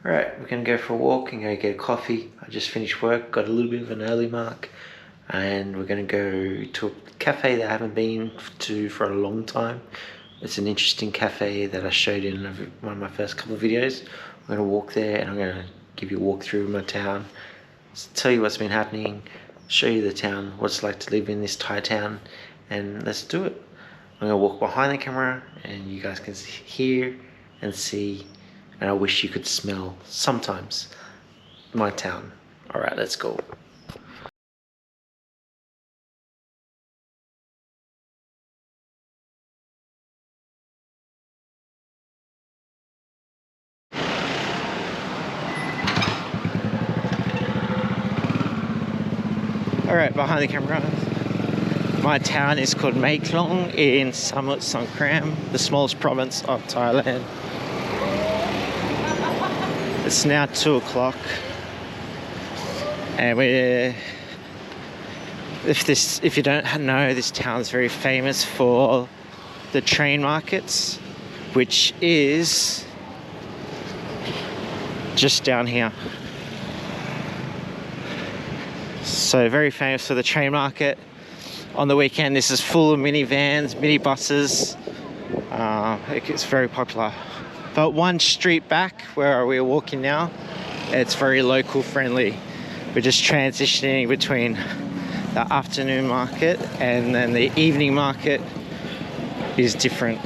Alright, we're going to go for a walk and go get a coffee. I just finished work, got a little bit of an early mark, and we're going to go to a cafe that I haven't been to for a long time. It's an interesting cafe that I showed in one of my first couple of videos. I'm going to walk there and I'm going to give you a walk through my town, tell you what's been happening, show you the town, what it's like to live in this Thai town, and let's do it. I'm going to walk behind the camera and you guys can hear and see, and I wish you could smell sometimes my town. Alright, let's go. Alright, behind the camera, my town is called Maeklong in Samutsongkhram, the smallest province of Thailand. It's now 2 o'clock, and if you don't know, this town is very famous for the train markets, which is just down here. So very famous for the train market. On the weekend, this is full of minivans, minibuses. It's very popular. But one street back where we're walking now, it's very local friendly. We're just transitioning between the afternoon market and then the evening market is different.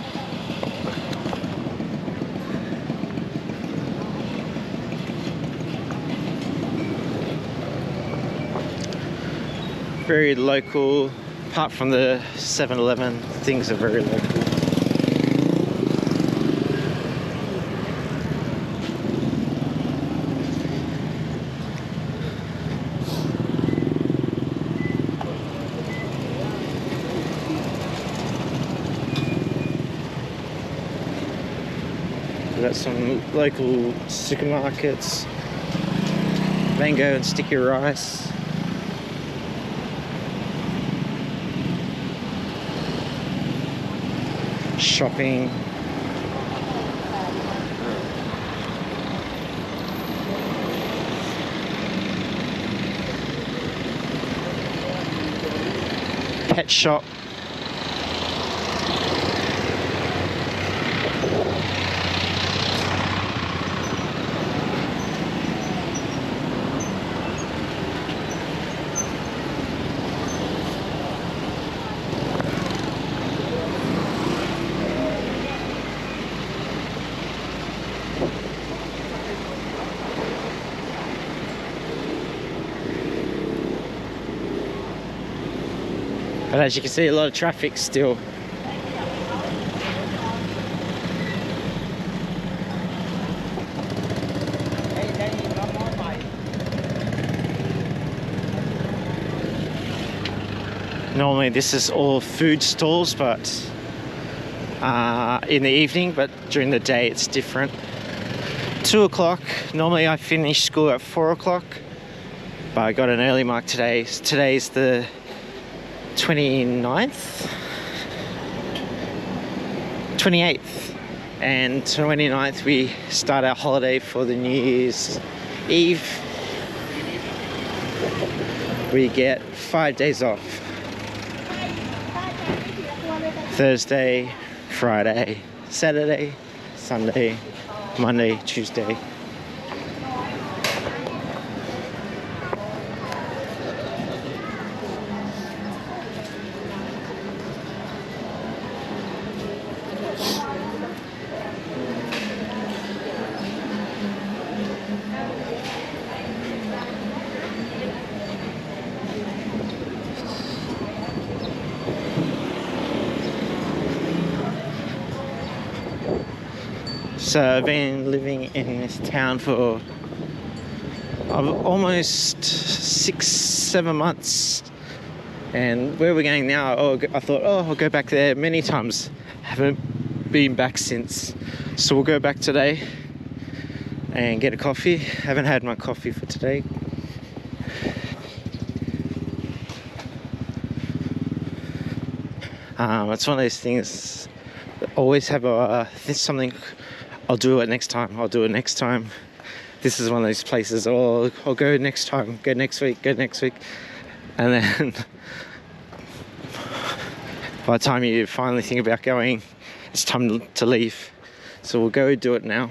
Very local, apart from the 7-Eleven, things are very local. We've got some local supermarkets, mango and sticky rice. Shopping. Pet shop. But as you can see, a lot of traffic still. Normally this is all food stalls, but in the evening, but during the day it's different. 2 o'clock, normally I finish school at 4 o'clock, but I got an early mark today. Today's the 28th, and 29th we start our holiday for the New Year's Eve. We get 5 days off: Thursday, Friday, Saturday, Sunday, Monday, Tuesday. So I've been living in this town for almost 6-7 months, and where we're going now, I thought, I'll go back there many times. Haven't been back since, so we'll go back today and get a coffee. Haven't had my coffee for today. It's one of those things that always have this something. I'll do it next time. this is one of those places, oh, I'll go next time, go next week, and then by the time you finally think about going, it's time to leave. So we'll go do it now.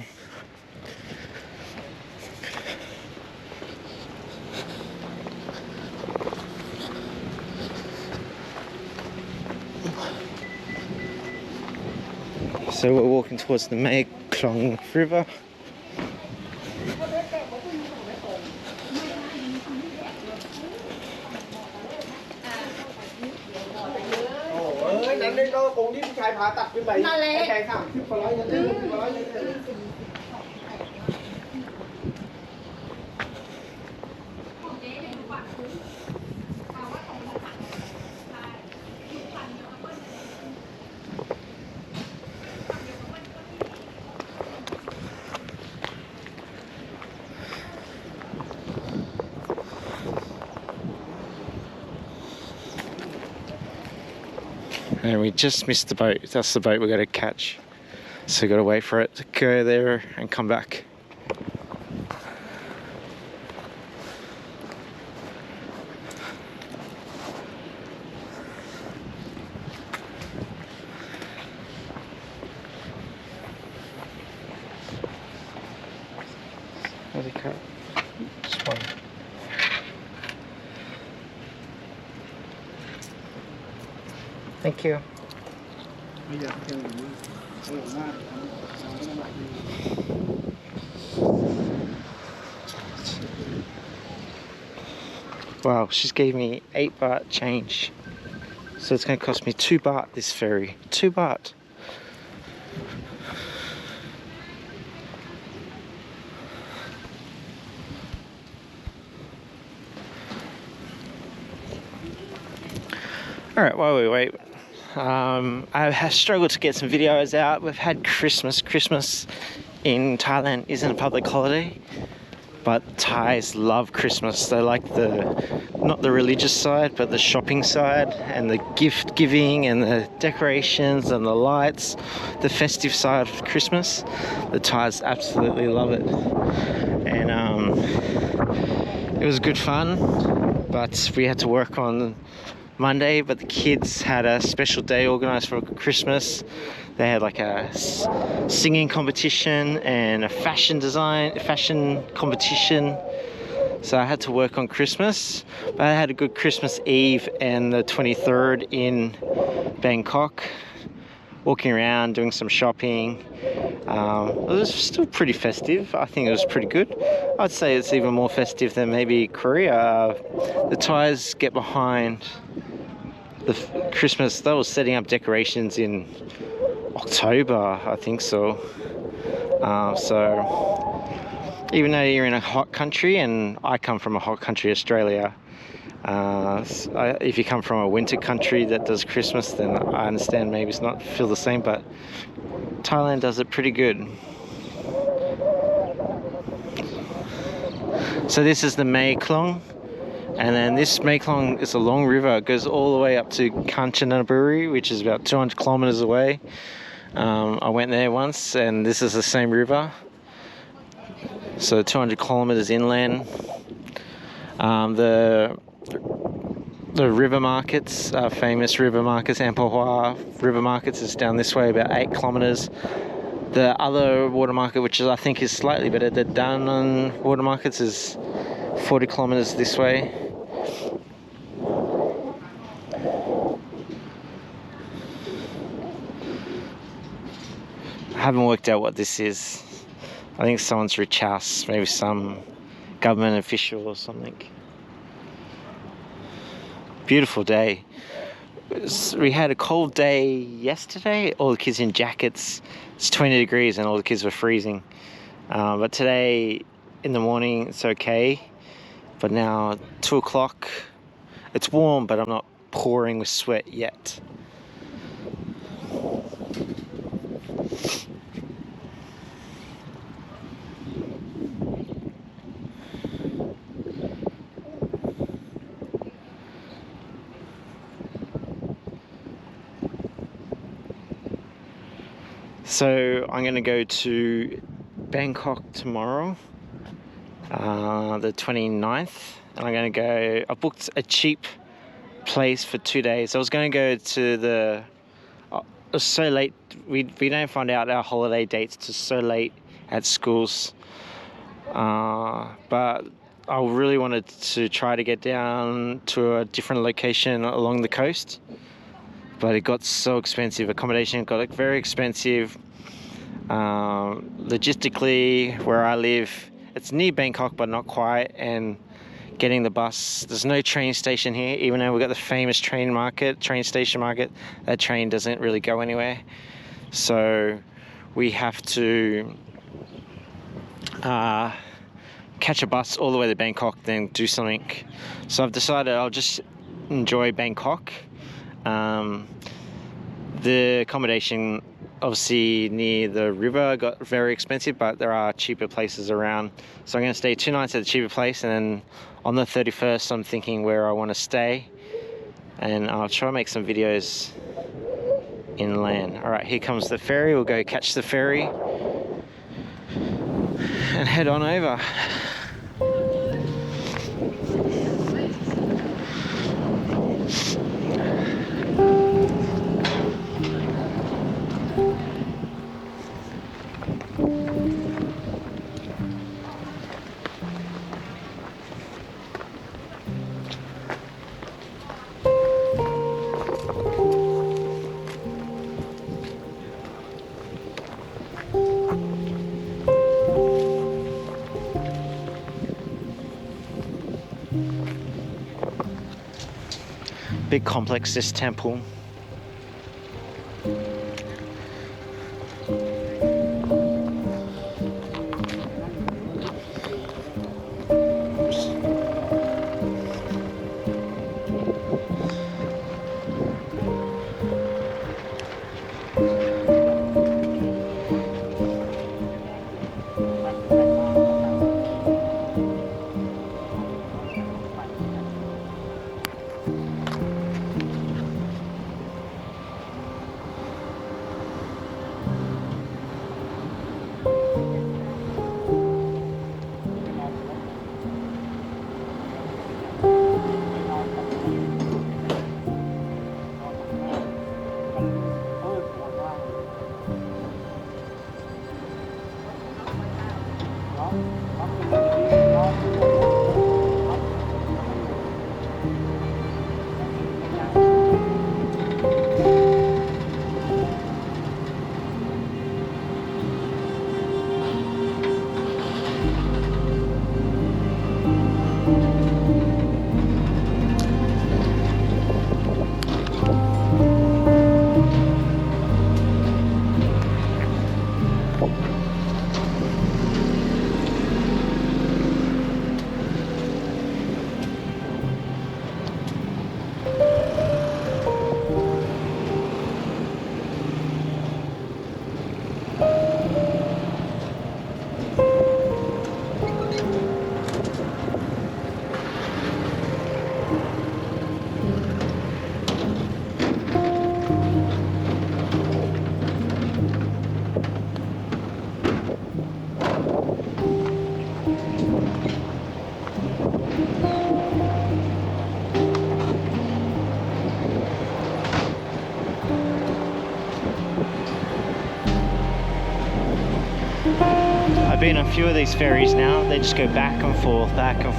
So we're walking towards the Mekong River. And we just missed the boat. That's the boat we got to catch. So we got to wait for it to go there and come back. How's it cut? Just one. Thank you. Wow, she's gave me 8 baht change. So it's going to cost me 2 baht this ferry. 2 baht. Alright, while we wait, I have struggled to get some videos out. We've had Christmas. Christmas in Thailand isn't a public holiday, but Thais love Christmas. They like not the religious side, but the shopping side and the gift giving and the decorations and the lights, the festive side of Christmas. The Thais absolutely love it. And it was good fun, but we had to work on Monday, but the kids had a special day organized for Christmas. They had like a singing competition and a fashion competition. So I had to work on Christmas, but I had a good Christmas Eve and the 23rd in Bangkok, walking around, doing some shopping. It was still pretty festive. I think it was pretty good. I'd say it's even more festive than maybe Korea. The Thais get behind the Christmas. They were setting up decorations in October, I think so. So even though you're in a hot country, and I come from a hot country, Australia, if you come from a winter country that does Christmas, then I understand maybe it's not feel the same, but Thailand does it pretty good. So this is the Mekong, and then this Mekong is a long river. It goes all the way up to Kanchanaburi, which is about 200 kilometers away. I went there once, and this is the same river. So 200 kilometers inland. The river markets, famous river markets, Amphoe river markets, is down this way about 8 kilometers. The other water market, which I think is slightly better, the Danan water markets, is 40 kilometers this way. I haven't worked out what this is. I think someone's rich house, maybe some government official or something. Beautiful day. We had a cold day yesterday. All the kids in jackets. It's 20 degrees and all the kids were freezing. But today in the morning it's okay. But now 2 o'clock, it's warm, but I'm not pouring with sweat yet. So I'm going to go to Bangkok tomorrow, the 29th, and I'm going to go. I booked a cheap place for 2 days. I was going to go to the. It was so late. We don't find out our holiday dates till so late at schools. But I really wanted to try to get down to a different location along the coast, but it got so expensive. Accommodation got very expensive. Logistically, where I live, it's near Bangkok but not quite, and getting the bus, there's no train station here. Even though we've got the famous train station market, that train doesn't really go anywhere, so we have to catch a bus all the way to Bangkok, then do something. So I've decided I'll just enjoy Bangkok. The accommodation obviously near the river got very expensive, but there are cheaper places around. So I'm going to stay 2 nights at a cheaper place, and then on the 31st I'm thinking where I want to stay, and I'll try to make some videos inland. Alright, here comes the ferry. We'll go catch the ferry and head on over. Big complex, this temple. I've been on a few of these ferries now. They just go back and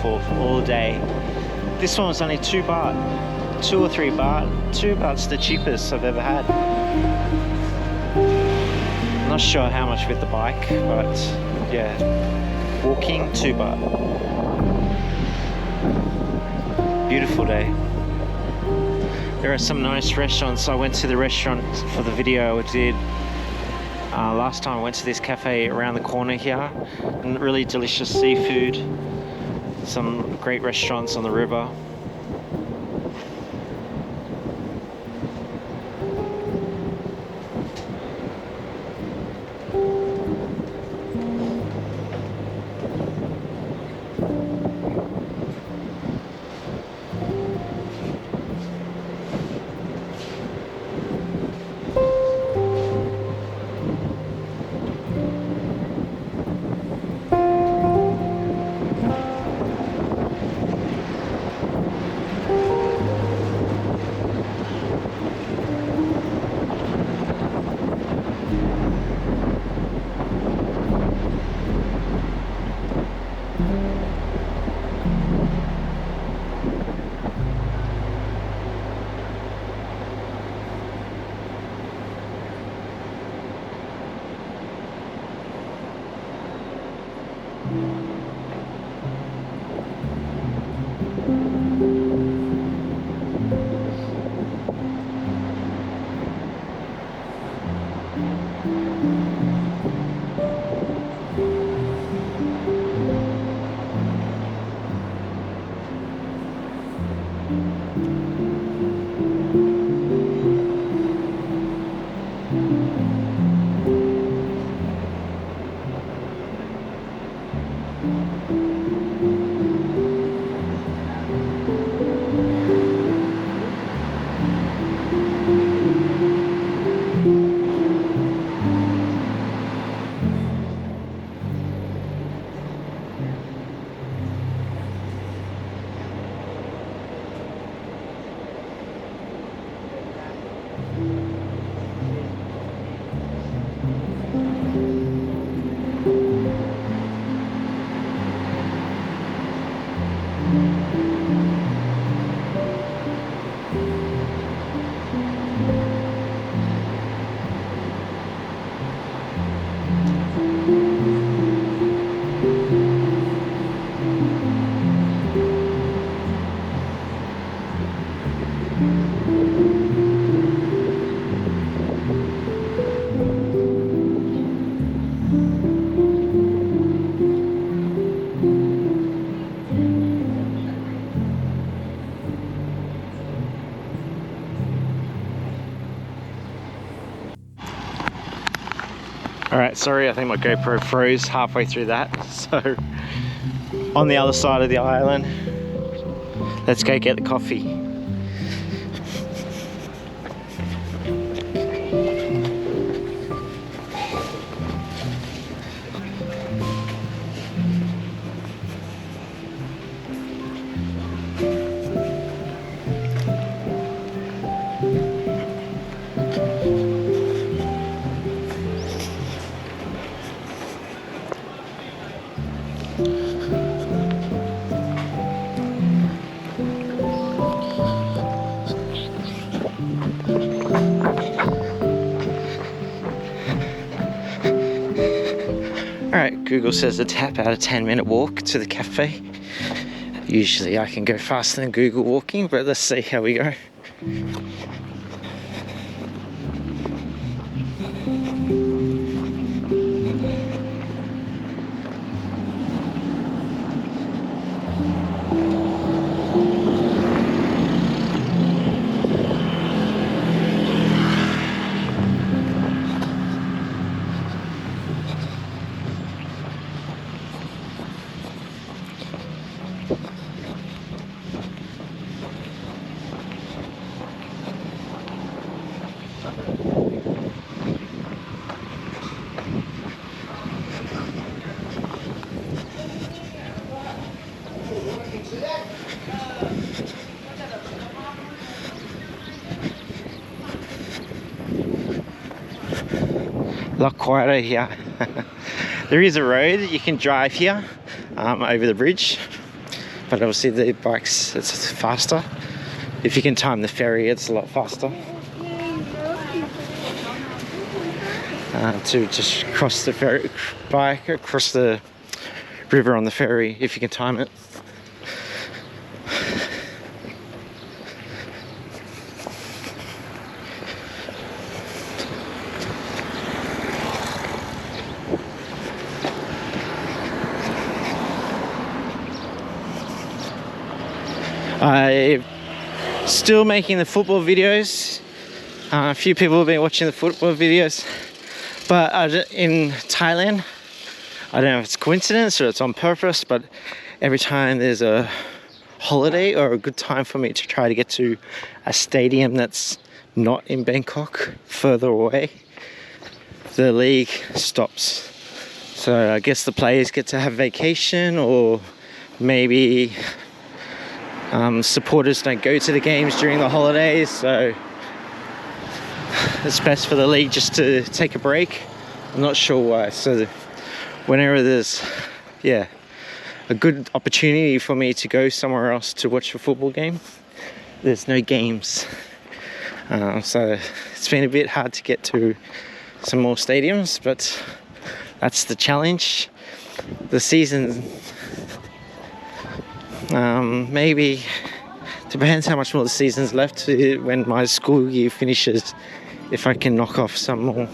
forth all day. This one was only 2 baht, 2 or 3 baht. 2 baht's the cheapest I've ever had. Not sure how much with the bike, but yeah, walking 2 baht. Beautiful day. There are some nice restaurants. I went to the restaurant for the video I did. Last time I went to this cafe around the corner here, and really delicious seafood, some great restaurants on the river. Alright, sorry, I think my GoPro froze halfway through that. So, on the other side of the island, let's go get the coffee. Alright, Google says it's about a 10-minute walk to the cafe. Usually I can go faster than Google walking, but let's see how we go. A lot quieter here. There is a road you can drive here over the bridge, but obviously the bikes, it's faster. If you can time the ferry, it's a lot faster. To just cross the ferry, bike across the river on the ferry, if you can time it. I'm still making the football videos. A few people have been watching the football videos, but in Thailand, I don't know if it's coincidence or it's on purpose, but every time there's a holiday or a good time for me to try to get to a stadium that's not in Bangkok, further away, the league stops. So I guess the players get to have vacation, or maybe supporters don't go to the games during the holidays, so it's best for the league just to take a break. I'm not sure why. So whenever there's a good opportunity for me to go somewhere else to watch a football game, there's no games. So it's been a bit hard to get to some more stadiums, but that's the challenge. The season, maybe depends how much more the season's left when my school year finishes, if I can knock off some more.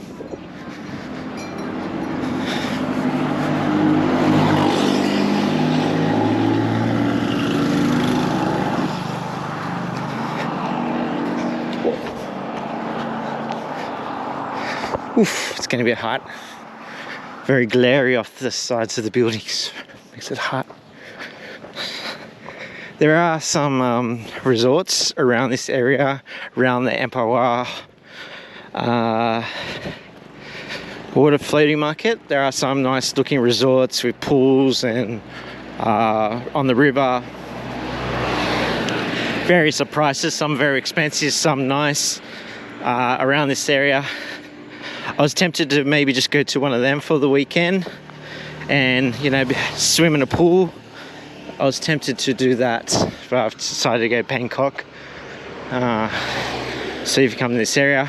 Oof, it's going to be hot. Very glary off the sides of the buildings. makes it hot. There are some resorts around this area, around the Empire water floating market. There are some nice looking resorts with pools and on the river. Various prices, some very expensive, some nice around this area. I was tempted to maybe just go to one of them for the weekend and, you know, swim in a pool. I was tempted to do that, but I've decided to go Bangkok. So if you come to this area,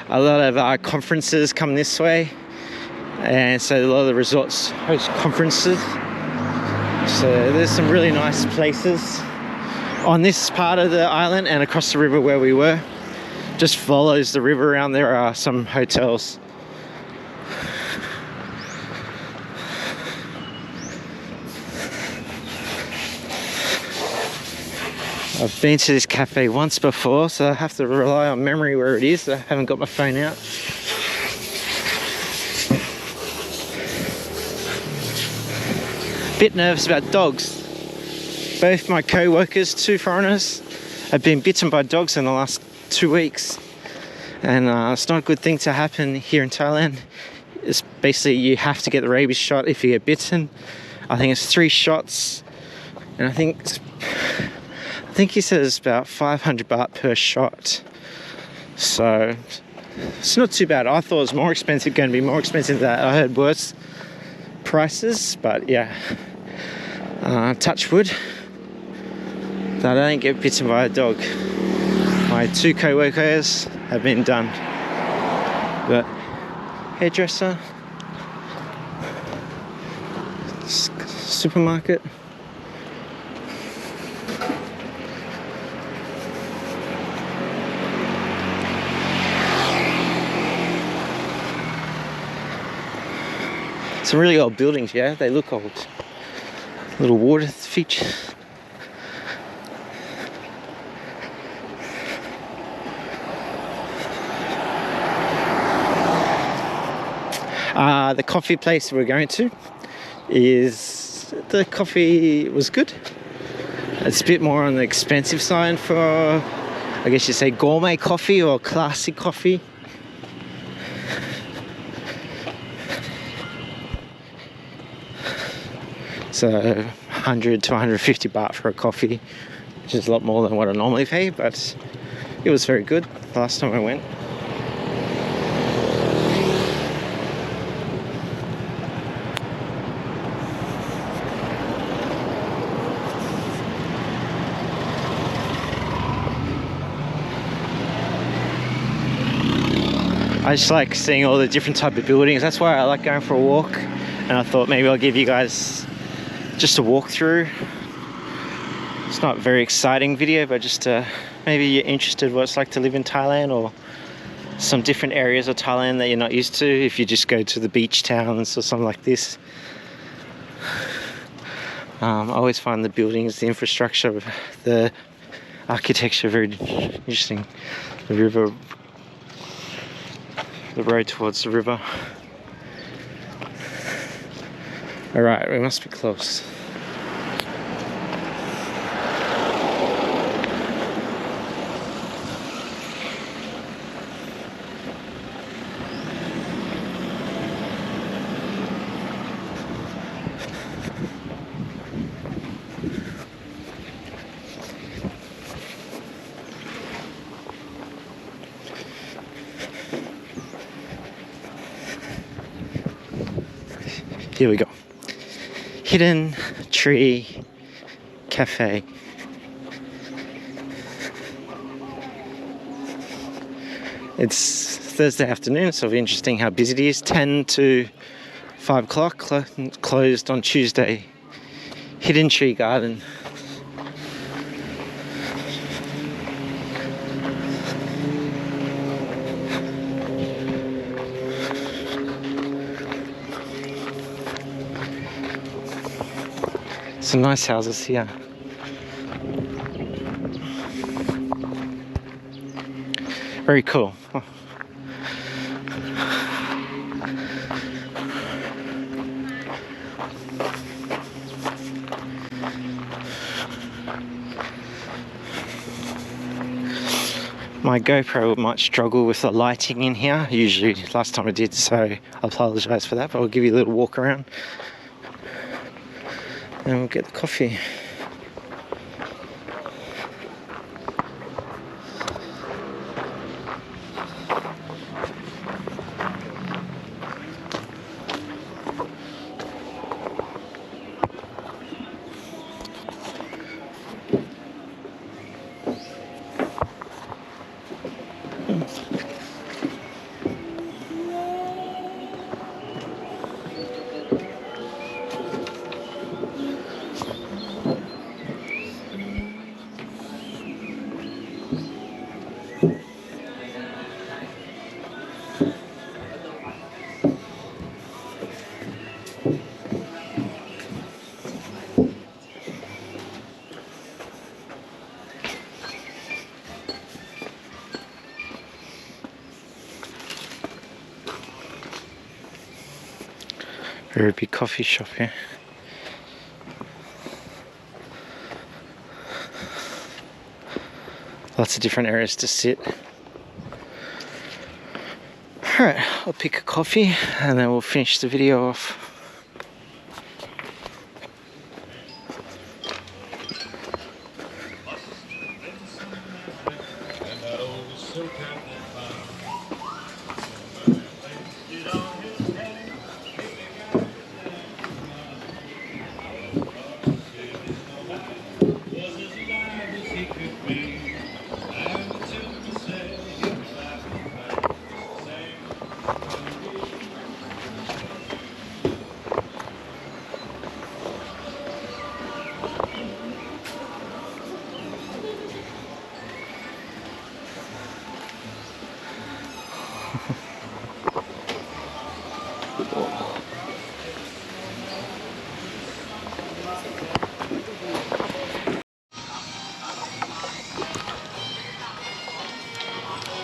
a lot of conferences come this way, and so a lot of the resorts host conferences. So there's some really nice places on this part of the island, and across the river where we were, just follows the river around. There are some hotels. I've been to this cafe once before, so I have to rely on memory where it is. I haven't got my phone out. Bit nervous about dogs. Both my co-workers, 2 foreigners, have been bitten by dogs in the last 2 weeks. And it's not a good thing to happen here in Thailand. It's basically you have to get the rabies shot if you get bitten. I think it's 3 shots. And I think he says it's about 500 baht per shot. So it's not too bad. I thought it was more expensive, going to be more expensive than that. I heard worse prices, but yeah. Touch wood that I don't get bitten by a dog. My 2 co-workers have been done. But hairdresser, supermarket. Some really old buildings, yeah, they look old. Little water feature. The coffee place we're going to the coffee was good. It's a bit more on the expensive side for, I guess you say, gourmet coffee or classic coffee. So 100 to 150 baht for a coffee, which is a lot more than what I normally pay, but it was very good the last time I went. I just like seeing all the different type of buildings. That's why I like going for a walk, and I thought maybe I'll give you guys just a walkthrough. It's not a very exciting video, but just maybe you're interested what it's like to live in Thailand, or some different areas of Thailand that you're not used to if you just go to the beach towns or something like this. I always find the buildings, the infrastructure, the architecture very interesting. The river, the road towards the river. Alright, we must be close. Here we go. Hidden Tree Cafe. It's Thursday afternoon, so it'll be interesting how busy it is. 10 to 5 o'clock, closed on Tuesday. Hidden Tree Garden. Some nice houses here. Very cool. Oh. My GoPro might struggle with the lighting in here. Usually, last time I did, so I apologise for that. But I'll give you a little walk around, and we'll get the coffee. Very big coffee shop here. Lots of different areas to sit. Alright, I'll pick a coffee and then we'll finish the video off.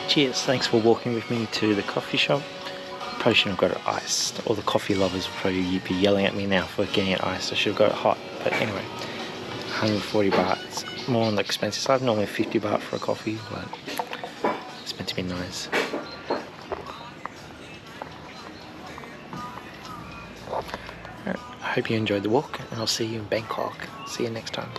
Cheers, thanks for walking with me to the coffee shop. Probably shouldn't have got it iced. All the coffee lovers will probably be yelling at me now for getting it iced. I should have got it hot. But anyway, 140 baht. It's more on the expensive side. Normally 50 baht for a coffee, but it's meant to be nice. Alright, I hope you enjoyed the walk, and I'll see you in Bangkok. See you next time.